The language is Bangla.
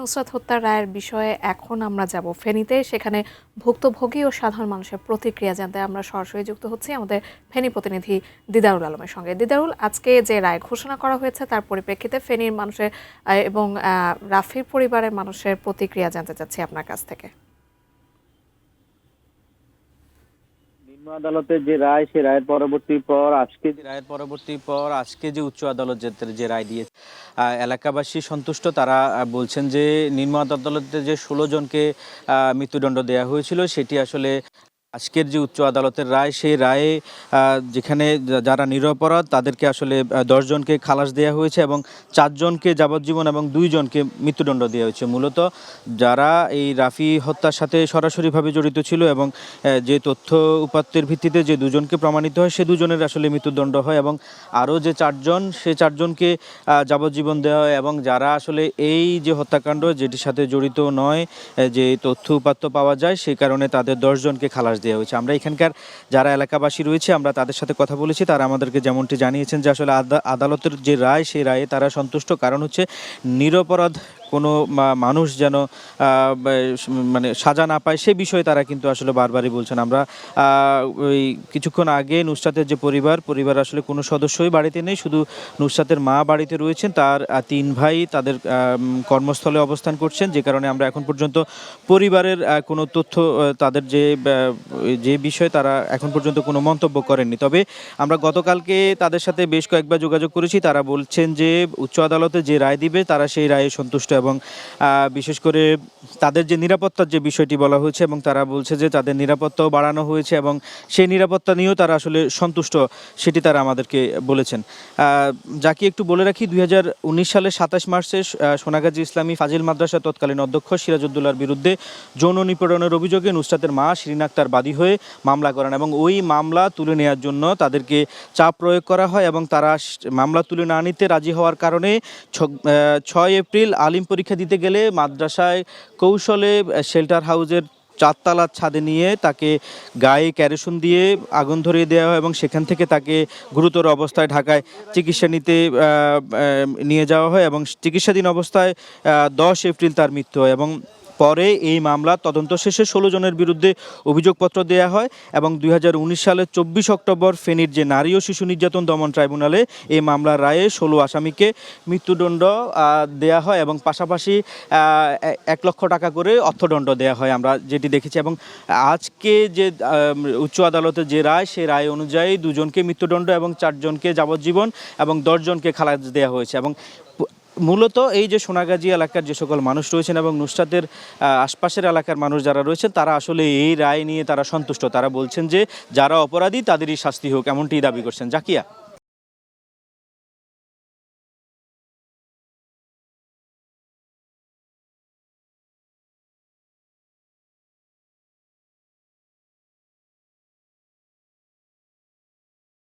নুসরাত হত্যার রায়ের বিষয়ে এখন আমরা যাব ফেনীতে। সেখানে ভুক্তভোগী ও সাধারণ মানুষের প্রতিক্রিয়া জানতে আমরা সরাসরি যুক্ত হচ্ছি আমাদের ফেনী প্রতিনিধি দিদারুল আলমের সঙ্গে। দিদারুল, আজকে যে রায় ঘোষণা করা হয়েছে তার পরিপ্রেক্ষিতে ফেনীর মানুষের এবং রাফির পরিবারের মানুষের প্রতিক্রিয়া জানতে চাচ্ছি আপনার কাছ থেকে। আদালতের যে রায়, সে রায়ের পরবর্তী পর আজকে যে উচ্চ আদালত যে রায় দিয়েছে, এলাকাবাসী সন্তুষ্ট। তারা বলছেন যে নিম্ন আদালতে যে 16 জনকে মৃত্যুদণ্ড দেওয়া হয়েছিল সেটি আসলে আজকের যে উচ্চ আদালতের রায়, সেই রায়ে যেখানে যারা নিরপরাধ তাদেরকে আসলে 10 জনকে খালাস দেওয়া হয়েছে এবং 4 জনকে যাবজ্জীবন এবং 2 জনকে মৃত্যুদণ্ড দেওয়া হয়েছে। মূলত যারা এই রাফি হত্যার সাথে সরাসরিভাবে জড়িত ছিল এবং যে তথ্য উপাত্তের ভিত্তিতে যে 2 জনকে প্রমাণিত হয়, সে 2 জনের আসলে মৃত্যুদণ্ড হয় এবং আরও যে 4 জন, সে 4 জনকে যাবজ্জীবন দেওয়া হয়। এবং যারা আসলে এই যে হত্যাকাণ্ড যেটির সাথে জড়িত নয়, যে তথ্য উপাত্ত পাওয়া যায়, সেই কারণে তাদের 10 জনকে খালাস দেওয়া হয়েছে। আমরা এখানকার যারা এলাকাবাসী রয়েছে, আমরা তাদের সাথে কথা বলেছি। তারা আমাদেরকে যেমনটি জানিয়েছেন যে আসলে আদালতের যে রায়, সেই রায়ে তারা সন্তুষ্ট। কারণ হচ্ছে নিরপরাধ কোনো মানুষ যেন মানে সাজা না পায়, সে বিষয়ে তারা কিন্তু আসলে বারবারই বলছেন। আমরা ওই কিছুক্ষণ আগে নুসরাতের যে পরিবার আসলে কোনো সদস্যই বাড়িতে নেই, শুধু নুসরাতের মা বাড়িতে রয়েছেন। তার 3 ভাই তাদের কর্মস্থলে অবস্থান করছেন, যে কারণে আমরা এখন পর্যন্ত পরিবারের কোনো তথ্য, তাদের যে বিষয়ে তারা এখন পর্যন্ত কোনো মন্তব্য করেননি। তবে আমরা গতকালকে তাদের সাথে বেশ কয়েকবার যোগাযোগ করেছি। তারা বলছেন যে উচ্চ আদালতে যে রায় দিবে তারা সেই রায়ে সন্তুষ্ট এবং বিশেষ করে তাদের যে নিরাপত্তার যে বিষয়টি বলা হয়েছে, এবং তারা বলছে যে তাদের নিরাপত্তাও বাড়ানো হয়েছে এবং সেই নিরাপত্তা নিয়েও তারা আসলে সন্তুষ্ট, সেটি তারা আমাদেরকে বলেছেন। যাকে একটু বলে রাখি, 2019 সালের 27 মার্চে সোনাগাজী ইসলামী ফাজিল মাদ্রাসা তৎকালীন অধ্যক্ষ সিরাজউদ্দৌলার বিরুদ্ধে যৌন নিপীড়নের অভিযোগে নুসরাতের মা শিরিন আক্তার বাদী হয়ে মামলা করেন এবং ওই মামলা তুলে নেওয়ার জন্য তাদেরকে চাপ প্রয়োগ করা হয় এবং তারা মামলা তুলে না নিতে রাজি হওয়ার কারণে 6 এপ্রিল আলিম পরীক্ষা দিতে গেলে মাদ্রাসায় কৌশলে শেল্টার হাউসের 4 তলার ছাদে নিয়ে তাকে গায়ে কেরোসিন দিয়ে আগুন ধরিয়ে দেওয়া হয় এবং সেখান থেকে তাকে গুরুতর অবস্থায় ঢাকায় চিকিৎসা নিতে নিয়ে যাওয়া হয় এবং চিকিৎসাধীন অবস্থায় 10 এপ্রিল তার মৃত্যু হয়। এবং পরে এই মামলার তদন্ত শেষে 16 জনের বিরুদ্ধে অভিযোগপত্র দেওয়া হয় এবং 2019 সালের 24 অক্টোবর ফেনীর যে নারী ও শিশু নির্যাতন দমন ট্রাইব্যুনালে এই মামলার রায়ে 16 আসামিকে মৃত্যুদণ্ড দেয়া হয় এবং পাশাপাশি 1 লক্ষ টাকা করে অর্থদণ্ড দেয়া হয়, আমরা যেটি দেখেছি। এবং আজকে যে উচ্চ আদালতের যে রায়, সেই রায় অনুযায়ী 2 জনকে মৃত্যুদণ্ড এবং 4 জনকে যাবজ্জীবন এবং 10 জনকে খালাস দেওয়া হয়েছে। এবং মূলত এই যে সোনাগাজী এলাকার যে সকল মানুষ রয়েছেন এবং নুসরাতের আশপাশের এলাকার মানুষ যারা রয়েছেন, তারা আসলে এই রায় নিয়ে তারা সন্তুষ্ট। তারা বলছেন যে যারা অপরাধী তাদেরই শাস্তি হোক, এমনটি দাবি করছেন। জাকিয়া।